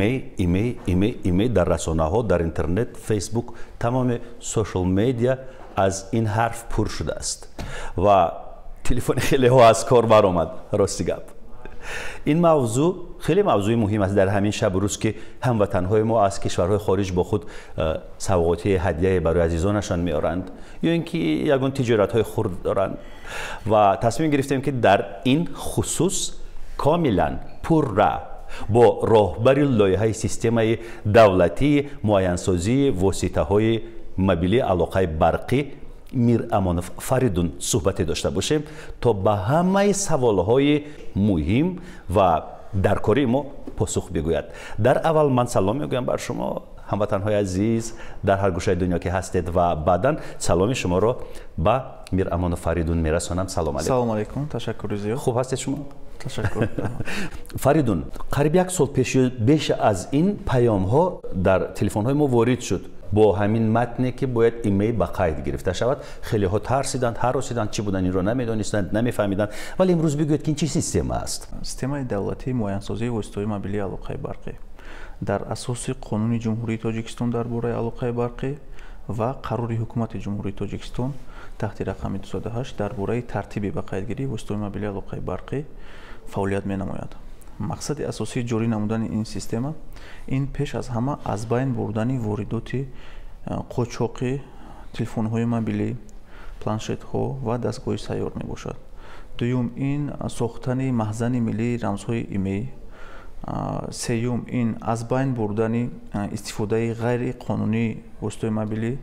ایمیل در رسانه ها، در اینترنت، فیسبوک، تمام سوشال مدیا از این حرف پر شده است و تلفن خیلی ها از کار برآمد. راستی گپ این موضوع خیلی موضوع مهم است در همین شب و روز که هموطنهای ما از کشورهای خارج با خود سوغات هدیه برای عزیزانشان میارند یا اینکه یگان تجارت‌های خرد دارند و تصمیم گرفتیم که در این خصوص کاملا پررا با راهبری لایحه سیستم دولتی معین‌سازی واسطه‌های موبیلی علاقه برقی میر امان فریدون صحبت داشته باشیم تا به همه سوالهای مهم و در کاری ما پاسخ بگوید. در اول من سلام میگویم بر شما هموطنهای عزیز در هر گوشه دنیا که هستید و بعداً سلام شما را به میر امان فریدون میرسانم. سلام علیکم. سلام علیکم. تشکر زیاد. خوب هستید شما؟ تشکر. فریدون، قریب یک سال پیش بیش از این پیام ها در تلفن های ما وارد شد با همین متنی که باید ایمیل به قید گرفته شود. خیلی ها ترسیدند، هراسیدند، چی بودن این رو نمیدانستند، نمیفهمیدند. ولی امروز بگوید که این چه سیستم است؟ سیستم دولتی معین‌سازی واسطه‌های موبیلی علاقه برقی در اساس قانون جمهوری تاجیکستان درباره علاقه برقی و قرار حکومت جمهوری تاجیکستان تحت رقم 208 درباره ترتیب به قیدگیری واسطه‌های موبیلی علاقه برقی فعالیت می‌نماید. مقصد اساسی جاری نمودن این سیستم این پیش از همه از بین بردن واردات قاچاقی تلفن‌های موبیلی، پلانشت‌ها و دستگاه سیار میباشد. دوم این ساختن مخزن ملی رمزهای ایمیل. سوم این از بین بردن استفاده غیر قانونی واسطه‌های موبیلی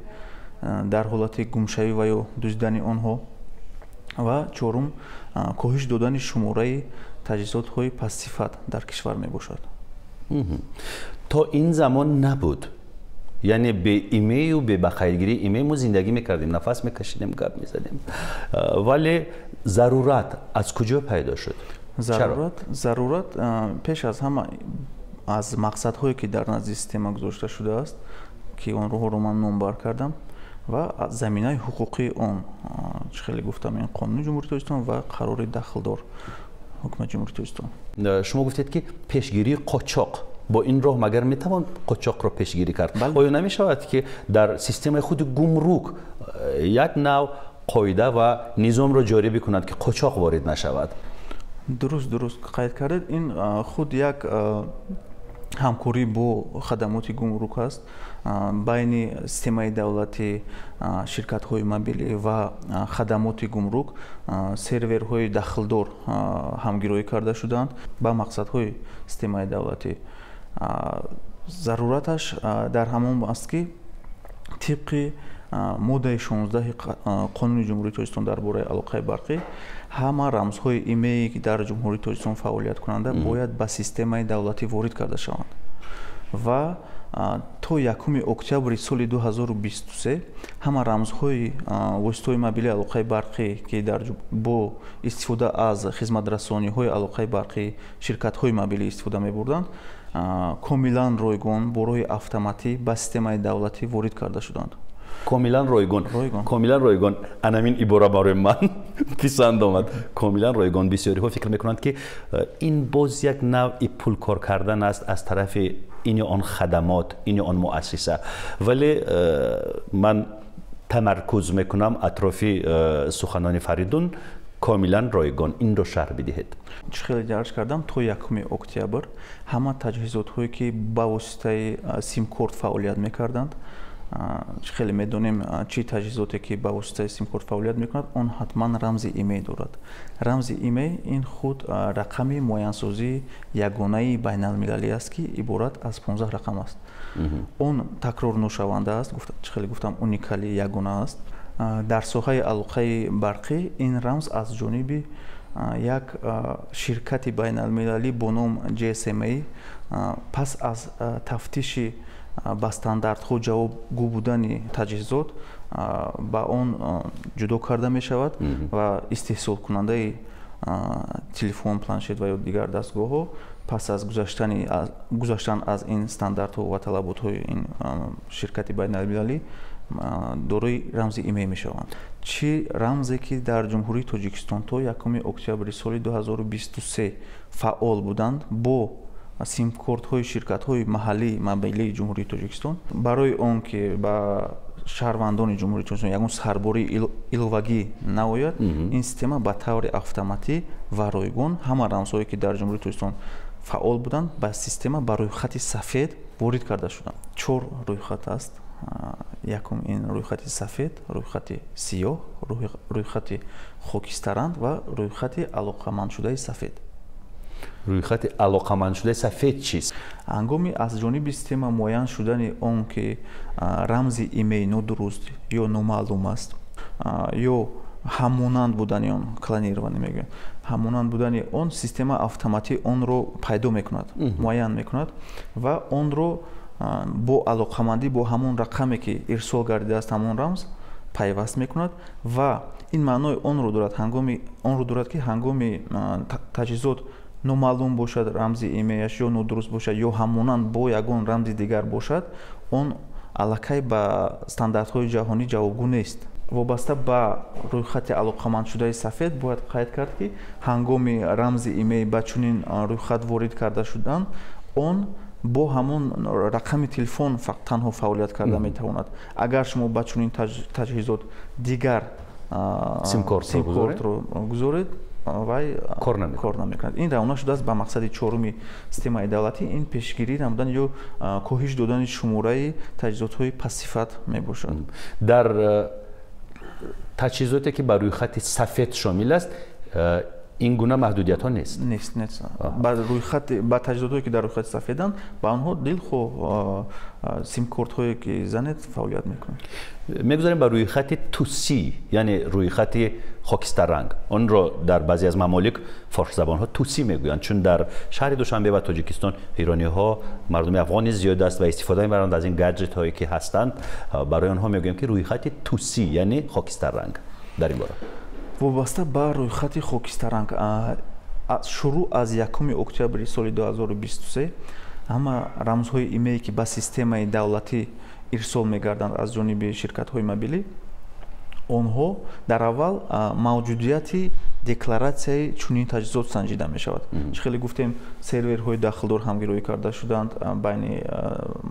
در حالت گمشوی و یا دزدیدن آنها و چهارم کاهش دادن شماره تجهیزات‌های پس‌صفت در کشور میباشد. تا این زمان نبود، یعنی به ایمیل و به بقیه‌گیری ایمیل ما زندگی میکردیم، نفس میکشیدیم، گپ میزدیم، ولی ضرورت از کجا پیدا شد؟ ضرورت پیش از همه از مقصدهایی که در نزد سیستم گذاشته شده است که آن رو من نامبر کردم و زمینه حقوقی آن خیلی گفتم این قانون جمهوری تاجیکستان و قرار دخلدار حکومت جمهوری تاجیکستان. شما گفتید که پیشگیری قاچاق با این راه مگر میتوان قاچاق را پیشگیری کرد؟ بله. آیا نمیشود که در سیستم خود گمرک یک نوع قاعده و نظام را جاری بکند که قاچاق وارد نشود؟ درست قید کردید. این خود یک همکاری با خدمات گمرک است بین سیستم دولتی، شرکت‌های موبیلی و خدمات گمرک. سرورهای دخلدار همگرایی کرده شدند با مقصدهای سیستم دولتی. ضرورتش در همان است که طبق ماده 16 قانون جمهوری تاجیکستان درباره علاقه برقی همه رمزهای ایمیلی که در جمهوری تاجیکستان فعالیت کننده باید به سیستم دولتی وارد کرده شوند و تا 1 اکتبر سال 2023 همه رمزهای واسطه‌های موبیلی علاقه برقی که با استفاده از خدمت‌رسانی‌های علاقه برقی شرکت‌های موبیلی استفاده می‌بردند کاملا رایگان برای автомати به سیستم دولتی وارد کرده شدند. کاملا رایگان. همین عبارت برای من پسند آمد. کاملا رایگان. بسیاری ها فکر میکنند که این باز یک نوع پول کار کردن است از طرف این آن خدمات، این آن مؤسسه، ولی من تمرکز میکنم اطراف سخنان فریدون. کاملا رایگان. این رو شرح بدهید. خیلی درج کردم تا 1 اکتبر همه تجهیزات هایی که با واسطه سیم کارت فعالیت میکردند، خیلی میدونیم چی تجهیزاتی که با واسطه سیم کارت فعالیت میکند اون حتما رمز ایمیل دارد. رمز ایمیل این خود رقم معین‌سازی یگانه بین المللی است که عبارت از 15 رقم است. اون تکرار نشونده است. خیلی گفتم اونیکالی یگانه است. در ساحه علاقه برقی این رمز از جانب یک شرکت بین المللی با نام GSMA پس از تفتیش با استانداردها جوابگو بودن تجهیزات با آن جدا کرده می شود و استحصال کننده تلفن، پلانشت و یا دیگر دستگاه ها پس از گذشتن از این استانداردها و طلبات های این شرکت بین المللی دارای رمز ایمیل می شوند. چی رمزی که در جمهوری تاجیکستان تا 1 اکتبر سال 2023 فعال بودند با симкортҳои ширкатҳои маҳаллии мобилии ҷумҳурии Тоҷикистон барои он ки ба шаҳрвандони ҷумҳурии Тоҷикистон ягон сарбори иловагӣ наояд, ин система ба таври автоматӣ ва ройгон ҳама рамзҳое ки дар ҷумҳурии Тоҷикистон фаъол буданд ба система ба рӯйхати сафед ворид карда шуданд. 4 рӯйхат аст. Якум ин рӯйхати сафед, рӯйхати сиёҳ, рӯйхати хокистаранг ва рӯйхати алоқамандшудаи сафед. рӯйхати алоқамандшудаи сафед чист? ҳангоми аз ҷониби система муайян шудани он ки рамзи имей нодуруст ё номаълум аст, ё ҳамонанд будани он, клонирование мегӯянд, ҳамонанд будани он, система автоматӣ онро пайдо мекунад, муайян мекунад ва онро бо алоқамандӣ бо ҳамон рақаме ки ирсол гардидааст ҳамон рамз пайваст мекунад ва ин маънои онро дорад ки ҳангоми таҷҳизот номаълум бошад рамзи имеяш ё нодуруст бошад ё ҳамонанд бо ягон рамзи дигар бошад, он аллакай ба стандартҳои ҷаҳонӣ ҷавобгӯ нест. вобаста ба рӯйхати алоқамандшудаи сафед бояд қайд кард ки ҳангоми рамзи имей ба чунин рӯйхат ворид карда шудан, он бо ҳамон рақами телефон танҳо фаъолият карда метавонад. Агар шумо ба чунин таҷҳизот дигар симкортро гузоред, вай кор намекунад. ин равона шудааст ба мақсади чоруми системаи давлатӣ, ин пешгирӣ намудан ё коҳиш додани шумораи таҷҳизотҳои пассифат мебошад. дар таҷҳизоте ки ба рӯйхати сафед шомил аст, ин гуна маҳдудиятҳо нест? Нест. ба таҷҳизотҳое ки дар рӯйхати сафеданд, ба онҳо дилхоҳ симкортҳое ки занед фаъолият мекунанд. мегузарем ба рӯйхати тусӣ, яъне рӯйхати хокистаранг. онро дар баъзе аз мамолик форсзабонҳо тусӣ мегӯянд, чун дар шаҳри душанбе ва тоҷикистон ирониҳо мардуми афғони зиёд аст ва истифода мебаранд аз ин гаджетҳое ки ҳастанд. барои онҳо мегӯем ки рӯйхати тусӣ, яъне хокистаранг. дар ин бора вобаста ба рӯйхати хокистаранг, шурӯъ аз 1 октябри соли 2023 ҳама рамзҳои имей ки ба системаи давлатӣ ирсол мегарданд аз ҷониби ширкатҳои мобилӣ, онҳо дар аввал мавҷудияти декларатсияи чунин таҷҳизот санҷида мешавад. чӣ хеле гуфтем, серверҳои дахлдор ҳамгирӯӣ карда шуданд байни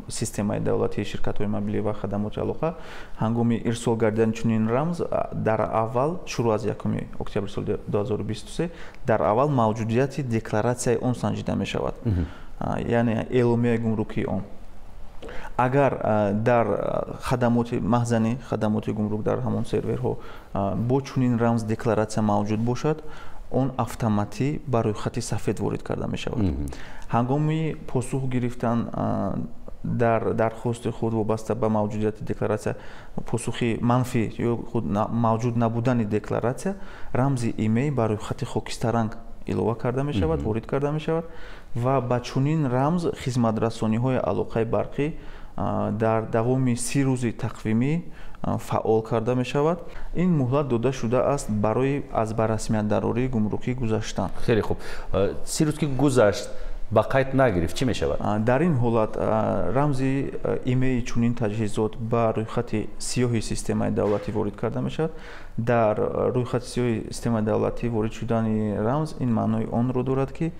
системаи давлатии ширкатҳои мобилӣ ва хадамоти алоқа. ҳангоми ирсол гардидани чунин рамз дар аввал шурӯъ аз 1 октябри соли 2023 дар аввал мавҷудияти декларатсияи он санҷида мешавад, яъне эъломияи гумрукии он. агар дар маҳзани хадамоти гумрук дар ҳамон серверҳо бо чунин рамз декларатсия мавҷуд бошад, он автоматӣ ба рӯйхати сафед ворид карда мешавад. ҳангоми посух гирифтан дар дархости худ вобаста ба мавҷудияти декларатсия, посухи манфӣ ё мавҷуд набудани декларатсия, рамзи имей ба рӯйхати хокистаранг илова карда мешавад, ворид карда мешавад ва ба чунин рамз хизматрасониҳои алоқаи барқӣ дар давоми 30 рӯзи тақвимӣ фаъол карда мешавад. ин муҳлат дода шудааст барои аз ба расмиятдарории гумрукӣ гузаштан. хеле хуб. 30 рӯз ки гузашт, ба қайд нагирифт, чӣ мешавад? дар ин ҳолат рамзи имеи чунин таҷҳизот ба рӯйхати сиёҳи системаи давлатӣ ворид карда мешавад. дар рӯйхати сиёҳи системаи давлатӣ ворид шудани рамз ин маънои онро дорад ки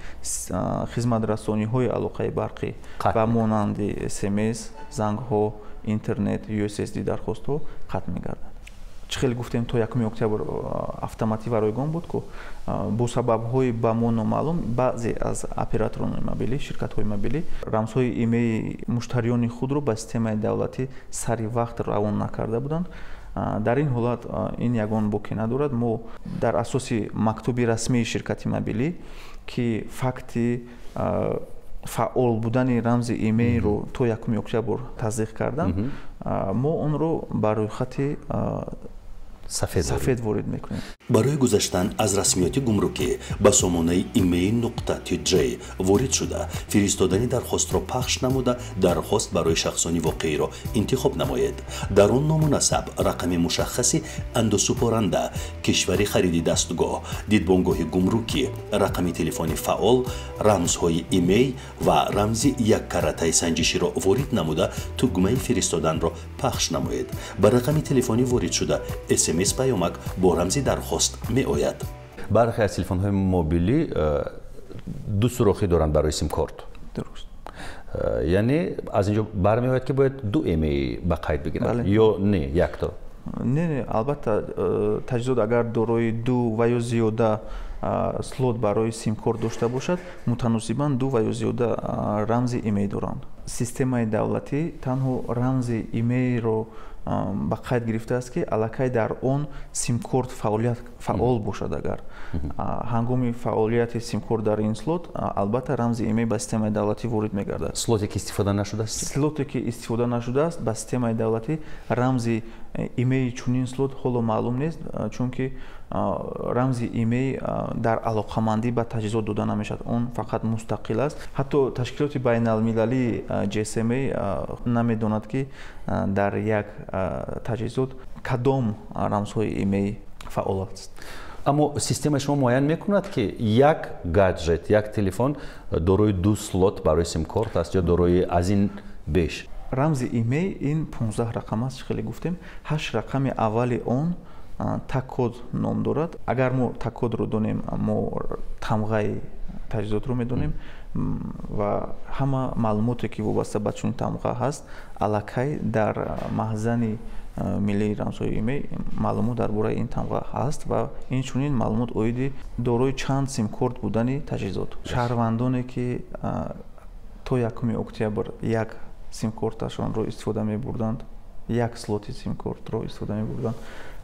хизматрасониҳои алоқаи барқӣ ба монанди смс, зангҳо, интернет, USSD дархостҳо қатъ мегардад. чӣ хеле гуфтем, то 1 октябр автоматӣ ва ройгон буд ку бо сабабҳои ба мо номаълум баъзе аз операторони мобилӣ, ширкатҳои мобилӣ рамзҳои имеи муштариёни худро ба системаи давлатӣ сари вақт равон накарда буданд. дар ин ҳолат ин ягон боқӣ надорад. мо дар асоси мактуби расмии ширкати мобилӣ ки факти фаъол будани рамзи имейро то 1 октябр тасдиқ карданд, мо онро ба рӯйхати сафед ворид мекунем. барои гузаштан аз расмиёти гумрукӣ ба сомонаи email.tj ворид шуда, фиристодани дархостро пахш намуда, дархост барои шахсони воқеиро интихоб намоед. дар он ному насаб, рақами мушаххаси андозсупоранда, кишвари хариди дастгоҳ, дидбонгоҳи гумрукӣ, рақами телефони фаъол, рамзҳои имей ва рамзи яккаратаи санҷиширо ворид намуда, тугмаи фиристоданро пахш намоед. ба рақами телефонӣ ворид шуда SMS паёмак бо рамзи дархост меояд. бархе аз телефонҳои мобилӣ ду сурохӣ доранд барои симкорт. یعنی از اینجا برمیاد که باید دو ایمیل با قید بگیرن یا نه یک تا نه البته تجهیزات اگر دارای دو و یا زیاده слот барои сим-корт дошта бошад мутаносибан ду ва ё зиёда рамзи имей доранд. Системаи давлатӣ танҳо рамзи имейро ба қайд гирифтааст ки аллакай дар он сим-корт фаъол бошад. агар ҳангоми фаъолияти сим-корт дар ин слот албатта рамзи имей ба системаи давлатӣ ворид мегардад. слоте ки истифода нашудааст слоте ки истифода нашудааст ба системаи давлатӣ рамзи имейи чунин слот ҳоло маълум нест, чунки рамзи имей дар алоқамандӣ ба таҷҳизот дода намешавад. Он фақат мустақил аст. ҳатто ташкилоти байналмилалии GSMA намедонад ки дар як таҷҳизот кадом рамзҳои имей фаъол аст. аммо системаи шумо муайян мекунад ки як гаджет як телефон дорои ду слот барои сим-корт аст ё дорои аз ин беш? рамзи имей ин 15 рақам аст. хеле гуфтем 8 рақами аввали он таккод ном дорад. агар мо таккодро донем мо тамғаи таҷҳизотро медонем ва ҳама маълумоте ки вобаста ба чунин тамға ҳаст аллакай дар маҳзани миллии рамзҳои имей маълумот дар бораи ин тамға ҳаст ва инчунин маълумот оиди дорои чанд сим-корт будани таҷҳизот. шаҳрвандоне ки то 1 октябр як сим-корташонро истифода мебурданд, як слоти сим-кортро истифода мебурданд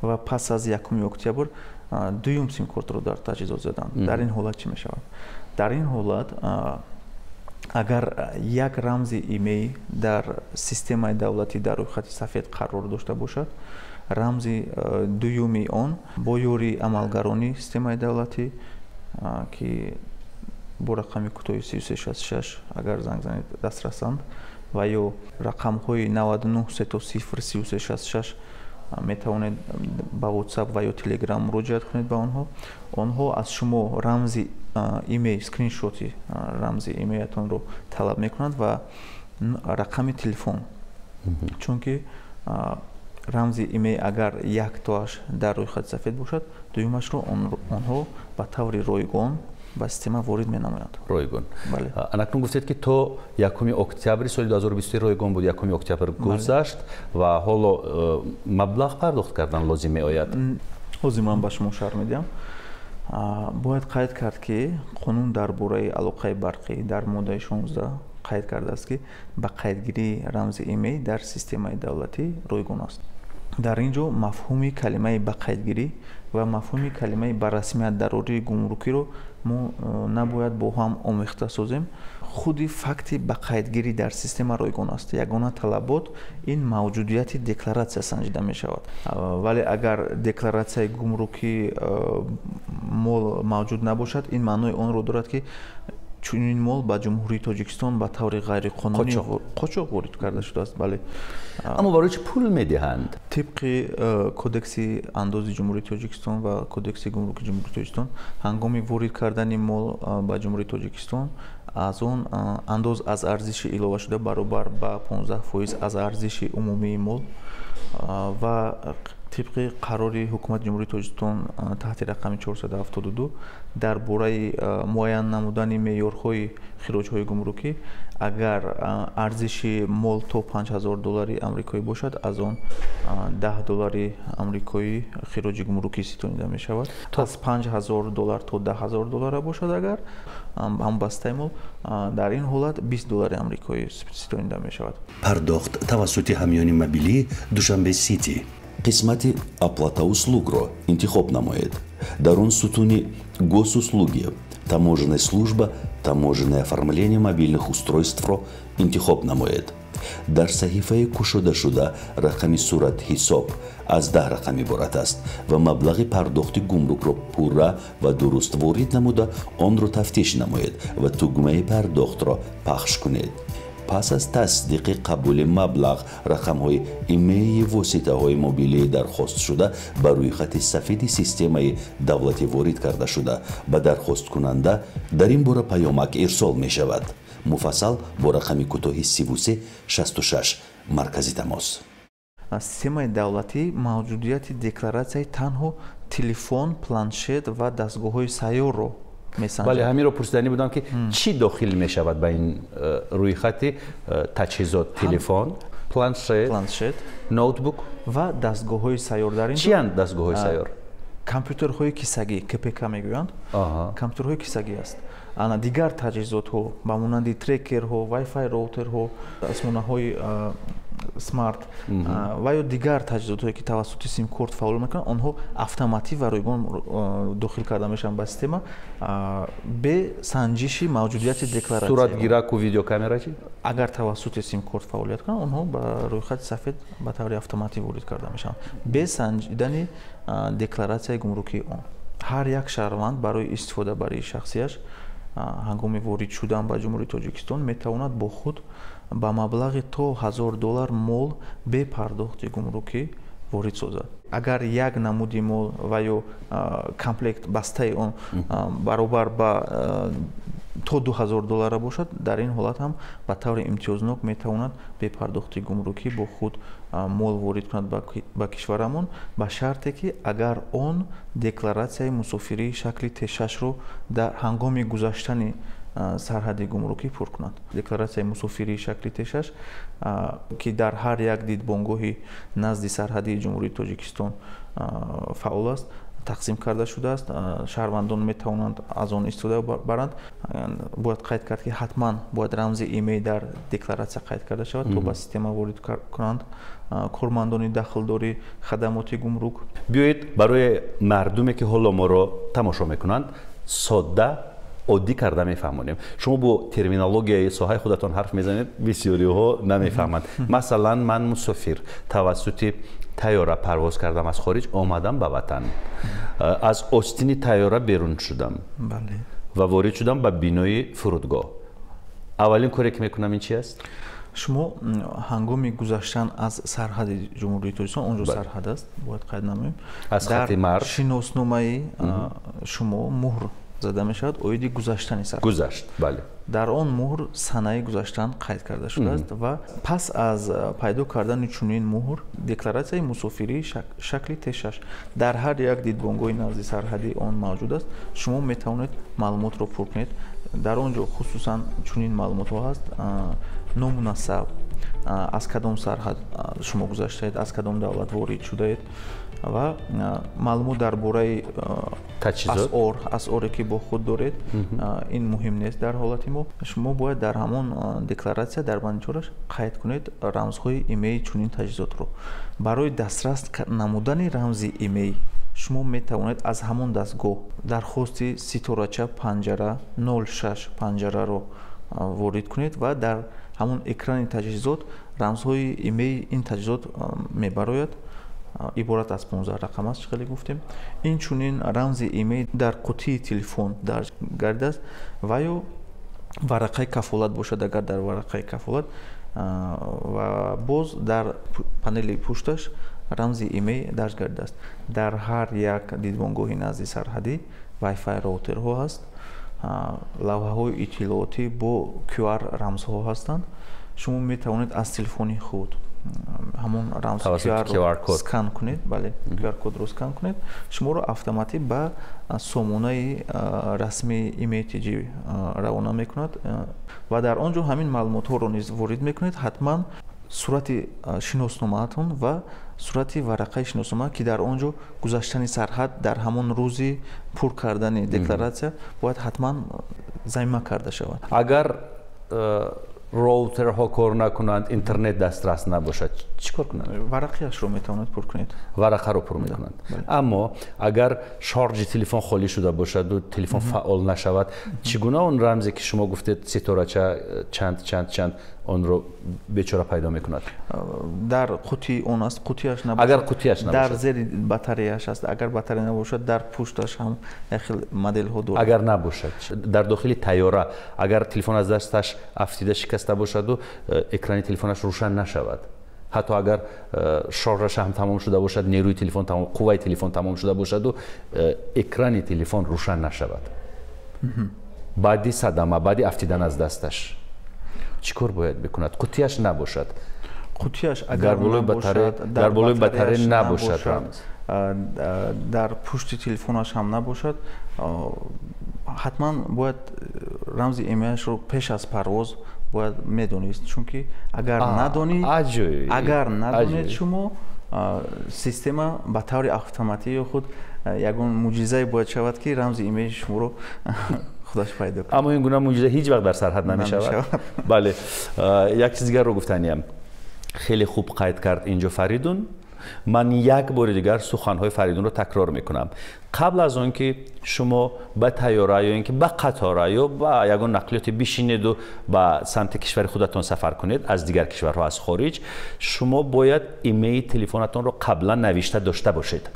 ва пас аз 1 октябр дуюм сим-кортро дар таҷҳизот заданд. дар ин ҳолат чӣ мешавад? дар ин ҳолат агар як рамзи имей дар системаи давлатӣ дар рӯйхати сафед қарор дошта бошад, рамзи дуюми он бо ёрии амалгарони системаи давлатӣ ки бо рақами кӯтоҳи 3366 агар занг занед дастрасанд ва ё рақамҳои 99 0 3366 метавонед ба WhatsApp ва ё Telegram муроҷиат кунед ба онҳо. онҳо аз шумо рамзи имей скриншоти рамзи имеятонро талаб мекунанд ва рақами телефон. чунки рамзи имей агар яктоаш дар рӯйхати сафед бошад, дуюмашро онҳо ба таври ройгон ба система ворид менамоянд. ройгон. анакнун гуфтед ки то 1 октябри соли 2020 ройгон буд. 1 октябр гузашт ва ҳоло маблағ пардохт кардан лозим меояд. ҳозир ман ба шумо шарҳ медиҳам. бояд қайд кард ки қонун дар бораи алоқаи барқӣ дар моддаи 16 қайд кардааст ки ба қайдгирии рамзи имей дар системаи давлатӣ ройгон аст. дар ин ҷо мафҳуми калимаи ба қайдгирӣ ва мафҳуми калимаи ба расмият дарории гумрукиро мо набояд бо ҳам омехта созем. худи факти ба қайдгирӣ дар система ройгон аст. ягона талабот ин мавҷудияти декларатсия санҷида мешавад. вале агар декларатсияи гумрукӣ мол мавҷуд набошад, ин маънои онро дорад ки чунин мол ба ҷумҳурии Тоҷикистон ба таври ғайриқонунӣ қочоқ ворид карда шудааст. бале. аммо барои чӣ пул медиҳанд? тибқи кодекси андози ҷумҳурии Тоҷикистон ва кодекси гумруки ҷумҳурии Тоҷикистон ҳангоми ворид кардани мол ба ҷумҳурии Тоҷикистон аз он андоз аз арзиши илова шуда баробар ба 15% аз арзиши умумии мол ва тибқи қарори ҳукумати ҷумҳурии Тоҷикистон таҳти рақами 472 дар бораи муайян намудани меъёрҳои хироҷҳои гумрукӣ агар арзиши мол то $5000 амрикоӣ бошад, аз он $10 амрикоӣ хироҷи гумрукӣ ситонида мешавад. аз $5000 то $10000 бошад агар ҳамбастаи мол, дар ин ҳолат $20 амрикоӣ ситонида мешавад. пардохт тавассути ҳамёни мобилии Душанбе Сити. қисмати оплата услугро интихоб намоед. дар он сутуни госуслуги, таможенная служба, таможенное оформление мобильных устройствро интихоб намоед. дар саҳифаи кушода шуда рақами сурат ҳисоб аз 10 рақам иборат аст ва маблағи пардохти гумрукро пурра ва дуруст ворид намуда онро тафтиш намоед ва тугмаи пардохтро пахш кунед. пас аз тасдиқи қабули маблағ рақамҳои имеи воситаҳои мобилии дархост шуда ба рӯйхати сафеди системаи давлатӣ ворид карда шуда ба дархосткунанда дар ин бора паёмак ирсол мешавад. муфассал бо рақами кӯтоҳи 3366 маркази тамос. системаи давлатӣ мавҷудияти декларатсияи танҳо телефон, планшет ва дастгоҳҳои сайёрро месенҷер. бале ҳаминро пурсидани будам ки чӣ дохил мешавад ба ин рӯйхати таҷҳизот? Телефон, планшет, ноутбук ва дастгоҳҳои сайёр. Дар ин чиянд дастгоҳҳои сайёр? компютерҳои кисагӣ, КПК мегӯянд. Компютерҳои кисагӣ аст. ана дигар таҷҳизотҳо ба монанди трекерҳо, Wi-Fi роутерҳо, асмонаҳои смарт ва ё дигар таҷҳизотҳое ки тавассути сим-корт фаъол мекунанд, онҳо автоматӣ ва ройгон дохил карда мешаванд ба система бе санҷиши мавҷудияти декларатсия. Суратгираку видеокамера чӣ? Агар тавассути сим-корт фаъолият кунанд, онҳо ба рӯйхати сафед ба таври автоматӣ ворид карда мешаванд бе санҷидани декларатсияи гумрукии он. ҳар як шаҳрванд барои истифодабарии шахсияш ҳангоми ворид шудан ба ҷумҳурии Тоҷикистон метавонад бо худ ба маблағи то $1000 мол бе пардохти гумрукӣ ворид созад. Агар як намуди мол ва ё комплект бастаи он баробар ба то $2000 бошад, дар ин ҳолат ҳам ба таври имтиёзнок метавонад бе пардохти гумрукӣ бо худ мол ворид кунад ба кишварамон, ба шарте ки агар он декларатсияи мусофирии шакли Т6-ро дар ҳангоми гузаштани сарҳади гумрукӣ пур кунад. Декларатсияи мусофирии шакли Т6 ки дар ҳар як дидбонгоҳи назди сарҳадии ҷумҳурии Тоҷикистон фаъол аст, тақсим карда шудааст. Шаҳрвандон метавонанд аз он истифода баранд. Бояд қайд кард ки ҳатман бояд рамзи имей дар декларатсия қайд карда шавад то ба система ворид кунанд кормандони дахлдори хадамоти гумрук. биёед барои мардуме ки ҳоло моро тамошо мекунанд содда оддӣ карда мефаҳмонем. Шумо бо терминологияи соҳаи худатон ҳарф мезанед, бисёриҳо намефаҳманд. Масалан, ман мусофир тавассути тайёра парвоз кардам, аз хориҷ омадам ба ватан. Аз остини тайёра берун шудам ва ворид шудам ба бинои фурудгоҳ. аввалин коре ки мекунам ин чи аст? шумо ҳангоми гузаштан аз сарҳади ҷумҳурии Тоҷикистон, онҷо сарҳад аст, бояд қайд намоем, аз хати марз шиносномаи шумо муҳр зада мешавад оиди гузаштани сарҳад. гузашт, бале. дар он муҳр санаи гузаштан қайд карда шудааст ва пас аз пайдо кардани чунин муҳр декларатсияи мусофирии шакли Т6 дар ҳар як дидбонгоҳи назди сарҳадӣ он мавҷуд аст. Шумо метавонед маълумотро пур кунед. дар он ҷо хусусан чунин маълумотҳо ҳаст: ному насаб, аз кадом сарҳад шумо гузаштаед, аз кадом давлат ворид шудаед ва маълумот дар бораи асъоре ки бо худ доред. ин муҳим нест дар ҳолати мо. шумо бояд дар ҳамон декларатсия дар банҷораш қайд кунед рамзҳои имеи чунин таҷҳизотро. барои дастрас намудани рамзи имей шумо метавонед аз ҳамон дастгоҳ дархости ситорача панҷара 06 панҷараро ворид кунед ва дар ҳамон экрани таҷҳизот рамзҳои имеи ин таҷҳизот мебарояд. иборат аз 15 рақам аст, хеле гуфтем. Инчунин рамзи имей дар қутии телефон дарҷ гардааст ва ё варақаи кафолат бошад, агар дар варақаи кафолат, ва боз дар панели пушташ рамзи имей дарҷ гардааст. дар ҳар як дидбонгоҳи назди сарҳадӣ Wi-Fi роутерҳо ҳаст, лавҳаҳои иттилоотӣ бо QR рамзҳо ҳастанд. шумо метавонед аз телефони худ ҳамон рамзи QR-ро скан кунед, бале, QR-кодро скан кунед, шуморо автоматӣ ба сомонаи расмии ИМТГ равона мекунад ва дар он ҷо ҳамин маълумотҳоро низ ворид мекунед. ҳатман сурати шиносномаатон ва сурати варақаи шиноснома ки дар он ҷо гузаштани сарҳад дар ҳамон рӯзи пур кардани декларатсия бояд ҳатман займма карда шавад. агар роутерҳо кор накунанд, интернет дастрас набошад, чӣ кор кунанд? варақаашро метавонед пур кунед. варақаро пур мекунанд. аммо агар шорҷи телефон холӣ шуда бошаду телефон фаъол нашавад, чӣ гуна он рамзе ки шумо гуфтед ситорача чанд онро бечора пайдо мекунад? дар қутии он аст, қутияш набошад. агар қутияш набошад, дар зери батареяш аст. агар батарея набошад, дар пушташ ҳам хел моделҳо дорад. агар набошад, дар дохили тайёра агар телефон аз дасташ афтида шикаста бошаду экрани телефонаш рӯшан нашавад, ҳатто агар шоржаш ҳам тамом шуда бошад, нерӯи телефон тамом, қувваи телефон тамом шуда бошаду экрани телефон рӯшан нашавад, баъди садама, баъди афтидан аз дасташ чӣ кор бояд бикунад? қутияш набошад, қутияш агар дар болои батарея набошад, дар пушти телефонаш ҳам набошад, ҳатман бояд рамзи имеашро пеш аз парвоз бояд медонист, чунки агар надонед шумо система ба таври автоматӣ ё худ ягон муъҷизае бояд шавад ки рамзи имеи шуморо худаш пайдо кунад. аммо ин гуна муъҷиза ҳеҷ вақт дар сарҳад намешавад. бале, як чизи дигарро гуфтаниям. хеле хуб қайд кард инҷо Фаридун. ман як бори дигар суханҳои Фаридунро такрор мекунам. қабл аз он ки шумо ба тайёра ё ин ки ба қатора ё ба ягон нақлиёте бишинеду ба самти кишвари худатон сафар кунед аз дигар кишварҳо аз хориҷ, шумо бояд имеи телефонатонро қаблан навишта дошта бошед.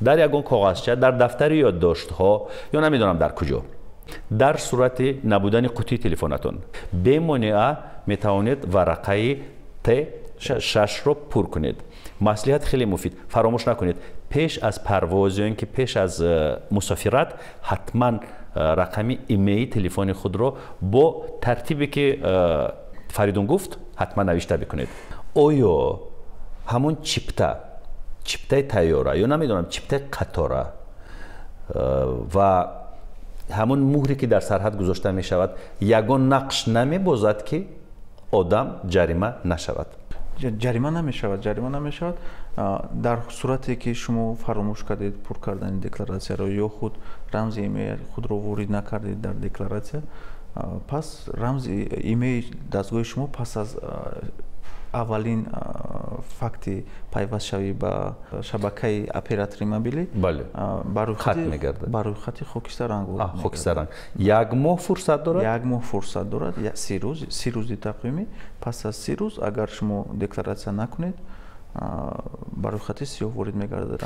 дар ягон коғазча, дар дафтари ёддоштҳо ё намедонам дар куҷо. дар сурати набудани қутии телефонатон бемонеа метавонед варақаи Т6-ро пур кунед. маслиҳат хеле муфид. фаромӯш накунед, пеш аз парвоз ё ин ки пеш аз мусофират ҳатман рақами имеи телефони худро бо тартибе ки Фаридун гуфт ҳатман навишта бикунед. оё ҳамон чиптаи тайёра ё намедонам чиптаи қатора ва ҳамон муҳре ки дар сарҳад гузошта мешавад ягон нақш намебозад ки одам ҷарима нашавад. ҷарима намешавад. дар сурате ки шумо фаромӯш кардед пур кардани декларатсияро ё худ рамзи имеи худро ворид накардед дар декларатсия, пас рамзи имеи дастгоҳи шумо пас аз аввалин факти пайвастшавӣ ба шабакаи оператори мобилӣ ба рӯйхати хокистар ранг як моҳ фурсат дорад. як моҳ фурсат дорад, 30 рӯзи тақвимӣ. пас аз 30 рӯз агар шумо декларатсия накунед, ба рӯйхати сиёҳ ворид мегардад.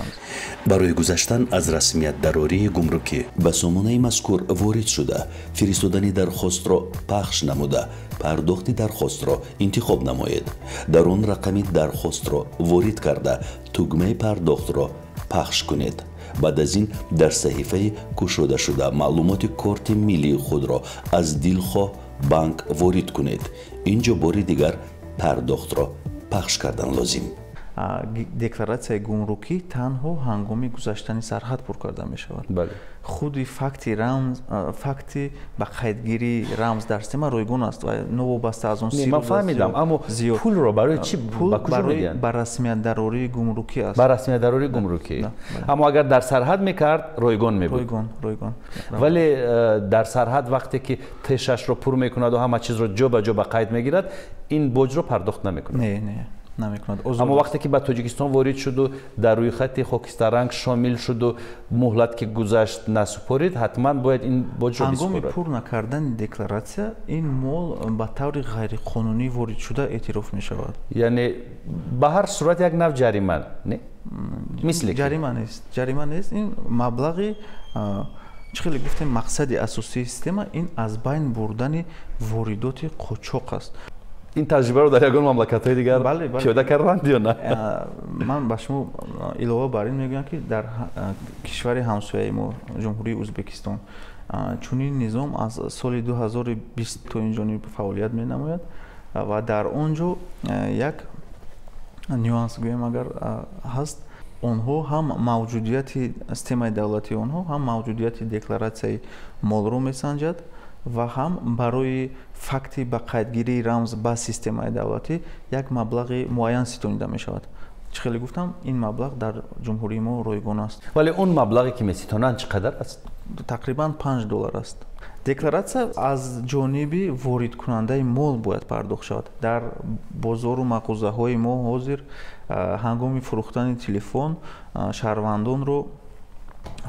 барои гузаштан аз расмиятдарории гумрукӣ ба сомонаи мазкур ворид шуда, фиристодани дархостро пахш намуда, пардохти дархостро интихоб намоед. дар он рақами дархостро ворид карда, тугмаи пардохтро пахш кунед. баъд аз ин дар саҳифаи кушодашуда маълумоти корти миллии худро аз дилхоҳ банк ворид кунед. инҷо бори дигар пардохтро пахш кардан лозим. декларатсияи гумрукӣ танҳо ҳангоми гузаштани сарҳад пур карда мешавад. худи факти ба қайдгирии рамз дар система ройгон аст ва новобаста аз он ман фаҳмидам, аммо пулро барои чӣ ба куҷо мегӯянд? ба расмиятдарории гумрукӣ аст. ба расмиятдарории гумрукӣ. аммо агар дар сарҳад мекард ройгон мебуд. ройгон. вале дар сарҳад вақте ки Т6-ро пур мекунаду ҳама чизро ҷо ба ҷо ба қайд мегирад, ин боҷро пардохт намекунад. не намекунад. аммо вақте ки ба Тоҷикистон ворид шуду, дар рӯйхати хокистарранг шомил шуду, муҳлат ки гузашт насупорид, ҳатман бояд ин боҷро бисупорад. ҳангоми пур накардани декларатсия ин мол ба таври ғайриқонунӣ ворид шуда эътироф мешавад. яъне ба ҳар сурат як нав ҷарима, не? мисли ҷарима нест. ин маблағи чӣ хеле гуфтем, мақсади асосии система ин аз байн бурдани воридоти қочоқ аст. ин таҷрибаро дар ягон мамлакатҳои дигар пиёда карданд ё на? ман ба шумо илова бар ин мегӯям ки дар кишвари ҳамсояи мо ҷумҳурии Ӯзбекистон чунин низом аз соли 2020 то инҷониб фаъолият менамояд ва дар он ҷо як нюанс гӯем агар ҳаст, онҳо ҳам мавҷудияти системаи давлати онҳо ҳам мавҷудияти декларатсияи молро месанҷад ва ҳам барои факти ба қайдгирии рамз ба системаи давлатӣ як маблағи муайян ситонида мешавад. чӣ хеле гуфтам, ин маблағ дар ҷумҳурии мо ройгон аст. вале он маблағе ки меситонанд чӣ қадар аст? тақрибан $5 аст. декларатсия аз ҷониби воридкунандаи мол бояд пардохт шавад. дар бозору мағозаҳои мо ҳозир ҳангоми фурӯхтани телефон шаҳрвандонро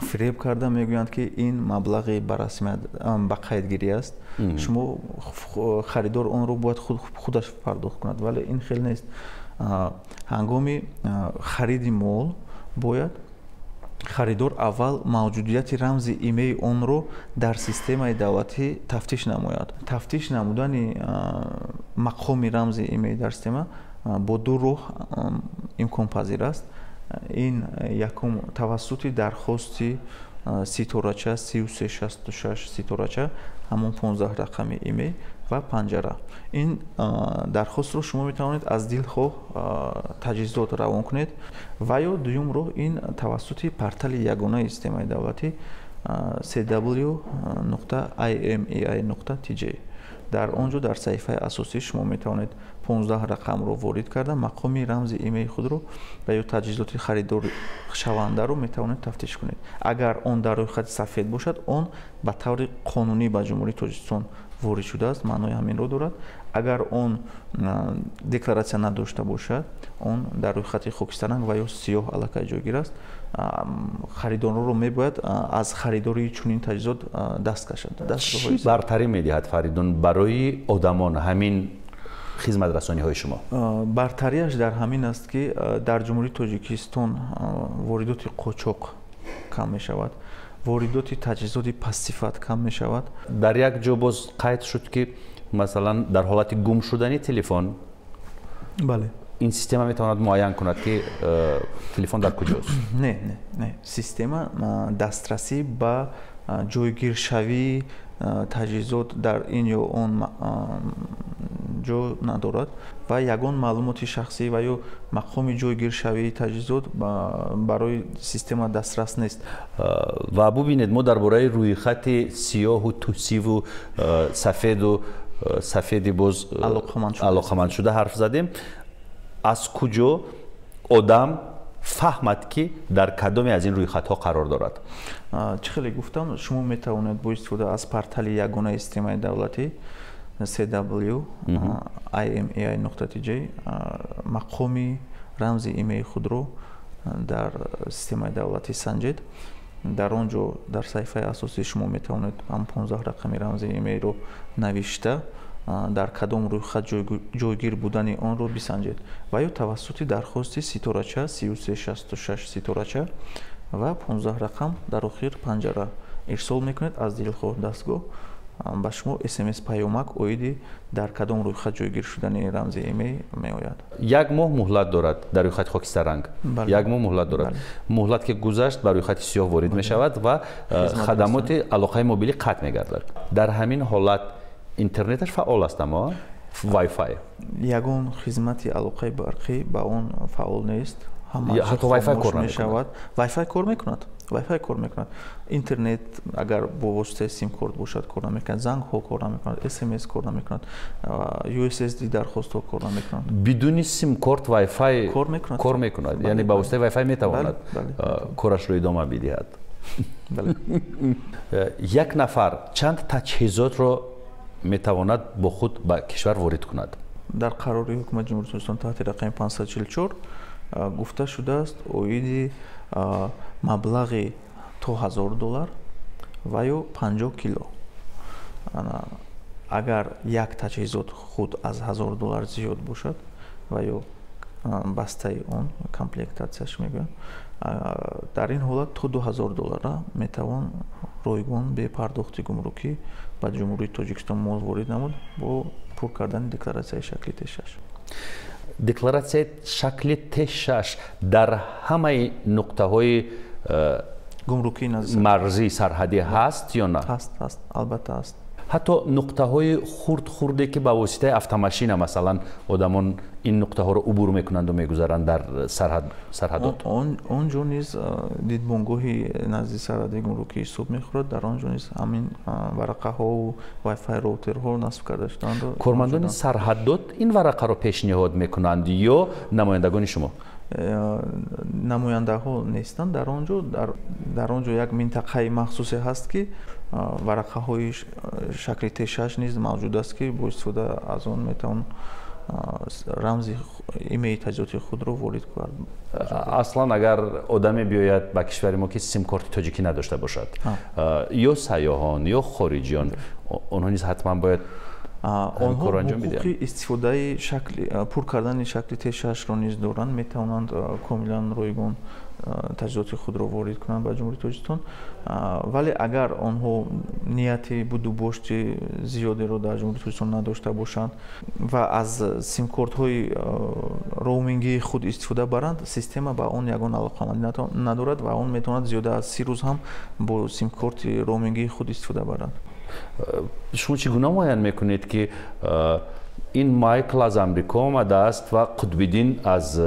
фиреб карда мегӯянд ки ин маблағи ба қайдгирӣ аст, шумо харидор онро бояд худаш пардохт кунад, вале ин хел нест. ҳангоми хариди мол бояд харидор аввал мавҷудияти рамзи имеи онро дар системаи давлатӣ тафтиш намояд. тафтиш намудани мақоми рамзи имеи дар система бо ду роҳ имконпазир аст. ин якум тавассути дархости ситорача 3366 ситорача, ҳамон 15 рақами имей ва панҷара. ин дархостро шумо метавонед аз дилхоҳ таҷҳизот равон кунед ва ё дуюм роҳ ин тавассути портали ягонаи системаи давлатӣ cw.imei.tj. дар он ҷо дар саҳифаи асосӣ шумо метавонед 15 рақамро ворид карда мақоми рамзи имеи худро ва ё таҷҳизоти харидоршавандаро метавонед тафтиш кунед. Агар он дар рӯйхати сафед бошад, он ба таври қонунӣ ба ҷумҳурии Тоҷикистон ворид шудааст, маънои ҳаминро дорад. Агар он декларатсия надошта бошад, он дар рӯйхати хокистаранг ва ё сиёҳ аллакай ҷойгир аст. Харидорро мебояд аз харидори чунин таҷҳизот даст кашад. чӣ бартарӣ медиҳад Фаридун барои одамон ҳамин хизматрасониҳои шумо? Бартариаш дар ҳамин аст ки дар ҷумҳурии Тоҷикистон воридоти қочоқ кам мешавад, воридоти таҷҳизоти пассифат кам мешавад. дар як ҷо боз қайд шуд ки масалан дар ҳолати гум шудани телефон, бале, ин система метавонад муайян кунад ки телефон дар куҷост? Не. Система дастрасӣ ба ҷойгиршавии таҷҳизот дар ин ё он ҷо надорад ва ягон маълумоти шахсӣ ва ё мақоми ҷойгиршавии таҷҳизот барои система дастрас нест. ва бубинед, мо дар бораи рӯйхати сиёҳу тусиву сафеди боз алоқамандшуда ҳарф задем. аз куҷо одам фаҳмад ки дар кадоме аз ин рӯйхатҳо қарор дорад? Чӣ хеле гуфтам, шумо метавонед бо истифода аз портали ягонаи системаи давлатӣ cw.imei.tj мақоми рамзи имеи худро дар системаи давлатӣ санҷед. дар он ҷо дар саҳифаи асосӣ шумо метавонед ҳам 15 рақами рамзи имеиро навишта дар кадом рӯйхат ҷойгир будани онро бисанҷед ва ё тавассути дархости ситорача 3366 ситорача ва 15 рақам дар охир панҷара ирсол мекунед аз дилхоҳ дастгоҳ ба шумо смс паёмак оиди дар кадом рӯйхат ҷойгир шудани рамзи имей меояд. як моҳ муҳлат дорад дар рӯйхати хокистаранг. Як моҳ муҳлат дорад. муҳлат ки гузашт ба рӯйхати сиёҳ ворид мешавад ва хадамоти алоқаи мобилӣ қатъ мегардад. дар ҳамин ҳолат интернеташ фаъол аст, аммо Wi-Fi ягон хизмати алоқаи барқӣ ба он фаъол нест. ҳатто Wi-Fi кор намекунад. Wi-Fi кор мекунад. Wi-Fi кор мекунад. Интернет агар бо воситаи сим-корт бошад кор намекунад, зангҳо кор намекунад, SMS кор намекунад, USSD дархостҳо кор намекунад. бидуни сим-корт Wi-Fi кор мекунад. Яъне ба воситаи Wi-Fi метавонад корашро идома бидиҳад. як нафар чанд таҷҳизотро метавонад бо худ ба кишвар ворид кунад? дар қарори ҳукумати ҷумҳурии Тоҷикистон таҳти рақами 544 гуфта шудааст оиди маблағи то $1000 ва ё 50 кило. Агар як таҷҳизот худ аз $1000 зиёд бошад ва ё бастаи он комплектатсияш мегӯяд, дар ин ҳолат то $2000 метавон ройгон бе пардохти гумрукӣ ба ҷумҳурии Тоҷикистон мол ворид намуд бо пур кардани декларатсияи шакли Т6. декларатсияи шакли Т6 дар ҳамаи нуқтаҳои гумрукии марзии сарҳадӣ ҳаст ё на? Ҳаст, албатта ҳаст. ҳатто нуқтаҳои хурде ки ба воситаи автомашина масалан одамон ин нуқтаҳоро убур мекунанду мегузаранд дар сарҳадот. он ҷо низ дидбонгоҳи назди сарҳади гумрукӣ ҳисоб мехӯрад. дар он ҷо низ ҳамин варақаҳоу Wi-Fi роутерҳо насб карда шудаанд. кормандони сарҳадот ин варақаро пешниҳод мекунанд ё намояндагони шумо? намояндаҳо нестанд. дар он ҷо як минтақаи махсусе ҳаст ки варақаҳои шакли Т6 низ мавҷуд аст ки бо истифода аз он метавон рамзи имеи таҷҳизоти худро ворид кунад. аслан агар одаме биёяд ба кишвари мо ки сим-корти тоҷикӣ надошта бошад ё сайёҳон ё хориҷиён, онҳо низ ҳатман бояд онҳо ҳуқуқи истифодаи пур кардани шакли Т6-ро низ доранд, метавонанд комилан ройгон таҷҳизоти худро ворид кунанд ба ҷумҳурии Тоҷикистон. вале агар онҳо нияти буду бошти зиёдеро дар ҷумҳурии Тоҷикистон надошта бошанд ва аз симкортҳои роумингии худ истифода баранд, система ба он ягон алоқамандӣ надорад ва он метавонад зиёда аз 30 рӯз ҳам бо симкорти роумингии худ истифода баранд. шумо чӣ гуна муайян мекунед ки ин майкл аз амрико омадааст ва қутбиддин аз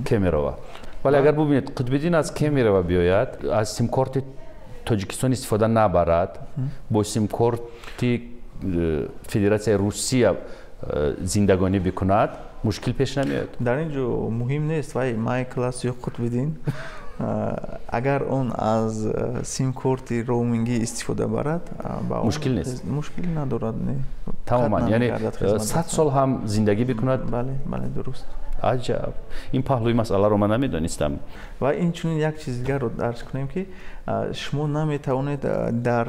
Кемерово? вале агар бубинед қутбиддин аз Кемерово биёяд, аз симкорти тоҷикистон истифода набарад бо симкорти федератсияи русия зиндагонӣ бикунад мушкил пеш намеояд? дар ин ҷо муҳим нест вай май класс ё қутбиддин агар он аз симкорти роумингӣ истифода барад мушкил нест, мушкил надорад. тамоман яъне 100 сол ҳам зиндагӣ бикунад? бале дуруст. аҷаб, ин паҳлӯи масъаларо ман намедонистам. ва инчунин як чизи дигарро дарз кунем ки шумо наметавонед дар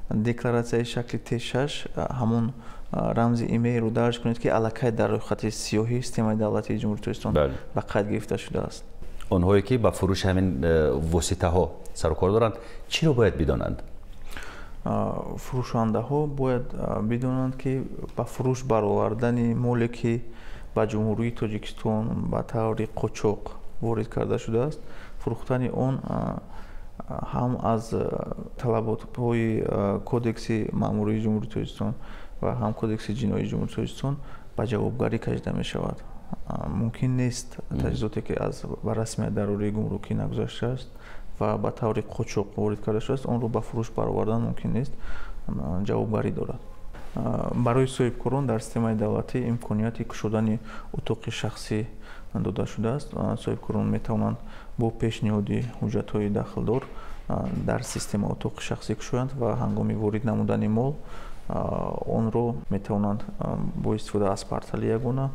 декларатсияи шакли Т6 ҳамон рамзи имейлро дарж кунед ки аллакай дар рӯйхати сиёҳи системаи давлатии ҷумҳурии Тоҷикистон ба қайд гирифта шудааст. онҳое ки ба фурӯши ҳамин воситаҳо сару кор доранд чиро бояд бидонанд? фурӯшандаҳо бояд бидонанд ки ба фурӯш баровардани моле ки ба ҷумҳурии Тоҷикистон ба таври қочоқ ворид карда шудааст, фурӯхтани он ҳам аз талаботҳои кодекси маъмурии ҷумҳурии Тоҷикистон ва ҳам кодекси ҷиноии ҷумҳурии Тоҷикистон ба ҷавобгарӣ кашида мешавад. мумкин нест таҷҳизоте ки аз ба расмияти дарурии гумрукӣ нагузаштааст ва ба таври қочоқ ворид карда шудааст, онро ба фурӯш баровардан мумкин нест, ҷавобгарӣ дорад. барои соҳибкорон дар системаи давлатӣ имконияти кушодани утоқи шахсӣ дода шудааст. соҳибкорон метавонанд бо пешниҳоди ҳуҷҷатҳои дахлдор дар система утоқи шахсӣ кушоянд ва ҳангоми ворид намудани мол онро метавонанд бо истифода аз портали ягона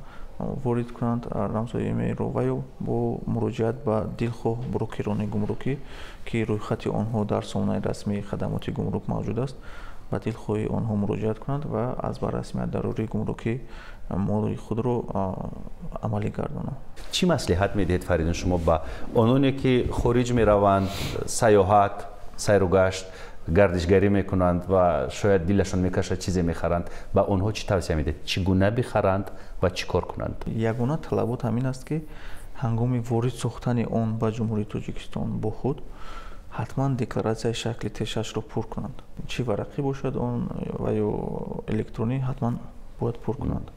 ворид кунанд рамзҳои имейлро ва ё бо муроҷиат ба дилхоҳ брокерони гумрукӣ ки рӯйхати онҳо дар сомонаи расмии хадамоти гумрук мавҷуд аст, ба дилхоҳи онҳо муроҷиат кунанд ва аз ба расмияти дарурии гумрукӣ моли худро амалӣ гардонанд. чӣ маслиҳат медиҳед Фаридун шумо ба ононе ки хориҷ мераванд, сайёҳат, сайру гашт, гардишгарӣ мекунанд ва шояд дилашон мекашад чизе мехаранд, ба онҳо чӣ тавсия медиҳед? Чӣ гуна бихаранд ва чӣ кор кунанд? Ягона талабот ҳамин аст ки ҳангоми ворид сохтани он ба ҷумҳурии Тоҷикистон бо худ ҳатман декларатсияи шакли Т6-ро пур кунанд. Чӣ варақӣ бошад он ва ё электронӣ ҳатман бояд пур кунанд.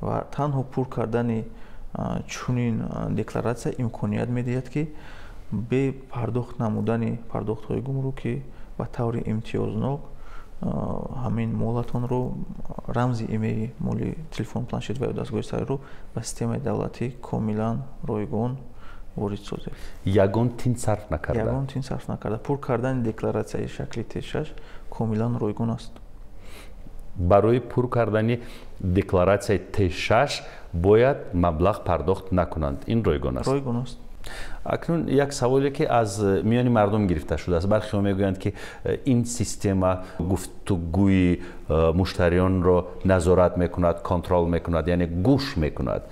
ва танҳо пур кардани чунин декларатсия имконият медиҳад ки бе пардохт намудани пардохтҳои гумрукӣ ба таври имтиёзнок ҳамин молатонро рамзи имейли моли телефон, планшет ва ё дастгоҳи сариро ба системаи давлатӣ комилан ройгон ворид созед. ягон тин сарф накарда пур кардани декларатсияи шакли Т6 комилан ройгон аст. барои пур кардани декларатсияи Т6 бояд маблағ пардохт накунанд. ин ройгон аст. ройгон аст. акнун як саволе ки аз миёни мардум гирифта шудааст. бархеҳо мегӯянд ки ин система гуфтугӯи муштариёнро назорат мекунад, контрол мекунад, яъне гӯш мекунад.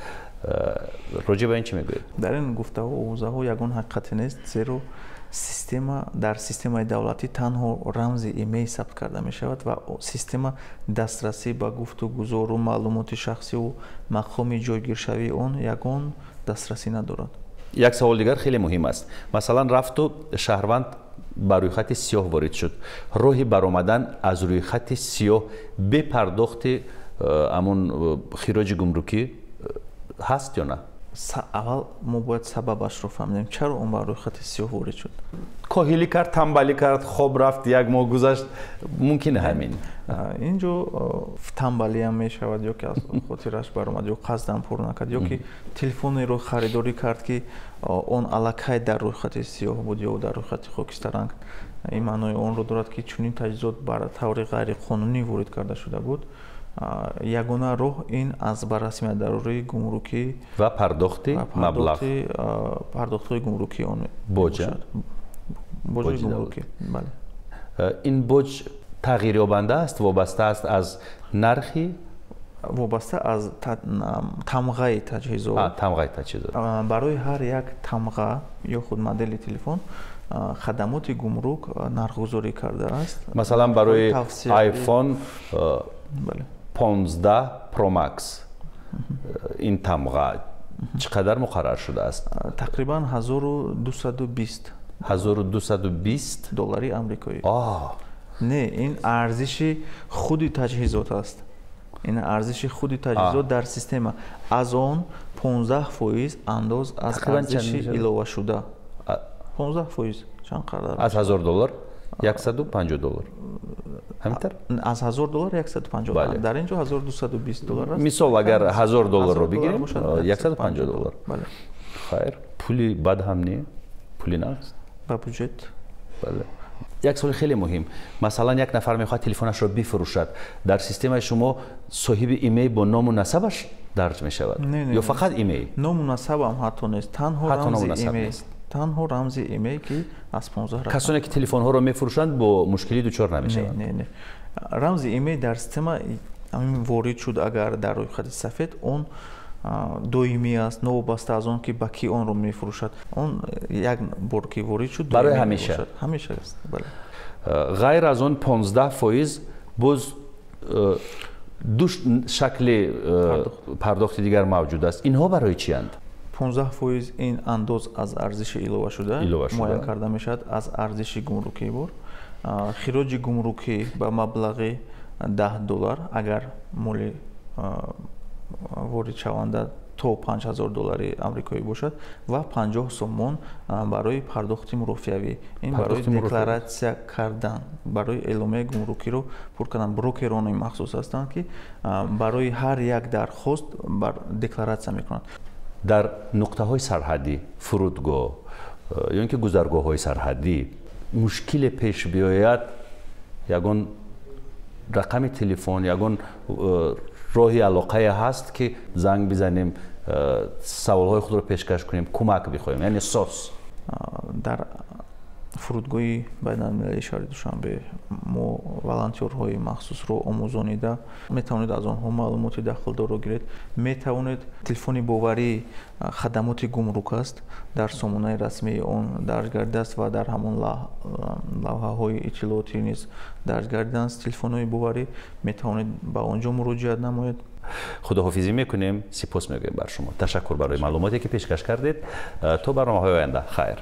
роҷеъ ба ин чӣ мегӯед? дар ин гуфтаҳо ӯҳзаҳо ягон ҳақиқате нест, зеро система дар системаи давлатӣ танҳо рамзи имейл сабт карда мешавад ва система дастрасӣ ба гуфту гузору маълумоти шахсиву мақоми ҷойгиршавии он ягон дастрасӣ надорад. як савол дигар хеле муҳим аст. масалан рафту шаҳрванд ба рӯйхати сиёҳ ворид шуд. роҳи баромадан аз рӯйхати сиёҳ бе пардохти амон хироҷи гумрукӣ ҳаст ё на? аввал мо бояд сабабашро фаҳмидем, чаро он ба рӯйхати сиёҳ ворид шуд. коҳилӣ кард, танбалӣ кард, хоб рафт, як моҳ гузашт, мумкина ҳамин. ин ҷо танбалиам мешавад ё ки аз хотираш баромад ё қасдан пур накард ё ки телефонеро харидорӣ кард ки он аллакай дар рӯйхати сиёҳ буд ё дар рӯйхати хокистаранг. ин маънои онро дорад ки чунин таҷҳизот бар таври ғайриқонунӣ ворид карда шуда буд. ягона роҳ ин аз ба расмияти дарурии гумрукӣ ва пардохти маблағ, пардохтҳои гумрукӣ он боҷа, боҷи гумрукӣ. бале. ин боҷ тағйирёбанда аст, вобаста аст аз нархи, вобаста аз тамғаи таҷҳизот. тамғаи таҷҳизот. барои ҳар як тамға ё худ модели телефон хадамоти гумрук нархгузорӣ кардааст. масалан барои iPhone 15 Pro Max ин тамға чӣ қадар муқаррар шудааст? тақрибан 1220 доллари амрикоӣ. не, ин арзиши худи таҷҳизот аст. ин арзиши худи таҷҳизот дар система. аз он 15% андоз аз арзиши иловашуда. 15% чанд қадар? аз $1000? $150 همینطور از $1000 $150 در اینجا $1220 است. مثال اگر $1000 رو بگیریم $150. بله. خیر پولی بد هم نیست، پولی نقص با بودجت. بله. یک سوال خیلی مهم، مثلا یک نفر میخواد تلفنش رو بفروشد، در سیستم شما صاحب ایمیل با نام و نسبش درج میشود یا فقط ایمیل؟ نام و نسب هم حتی نیست، تنها رمز ایمیل، تنها رمز ایمیل که از 15 رقم. کسانی که تلفن ها رو میفروشند با مشکلی دچار نمیشوند؟ نه رمز ایمیل در سیستم همین وارد شد، اگر در روی خط سفید اون دویمی است، نوبسته از اون که با کی اون رو میفروشد، اون یک بار که وارد شد برای همیشه است. بله. غیر از اون 15% باز دو شکل پرداخت دیگر موجود است، اینها برای چی اند؟ 15% این انداز از ارزش ایلوه شده معین کرده میشد از ارزش گمرکی بار. خراج گمرکی به مبلغ $10 اگر مال وارد شونده تا $5000 آمریکایی باشد و 50 سومون برای پرداخت مرافعوی، این برای دکلاراسیا کردن، برای اعلامیه گمرکی رو پر کردن. بروکران مخصوص هستند که برای هر یک درخواست دکلاراسیا میکنند. در نقطه های سرحدی، فرودگاه یا اینکه گذرگاه های سرحدی مشکل پیش بیاید، یگان رقم تلفن، یگان راهی علاقه هست که زنگ بزنیم، سوال های خود رو پیشکش کنیم، کمک بخوایم، یعنی ساس در فرودگاه بین‌المللی شهر دوشنبه ما волонтерهای مخصوص رو آموزانیده میتوانید از آنها معلومات داخل رو گیرید. میتوانید تلفن باوری خدمات گمرک است، در سامانه رسمی آن درج گردیده است و در همان لوحه های اطلاعاتی نیز درج گردیده است. تلفن های باوری میتوانید به آنجا مراجعه نمایید. خداحافظی میکنیم، سپاس میگویم بر شما. تشکر برای معلوماتی که پیشکش کردید. تا برنامه‌های آینده خیر.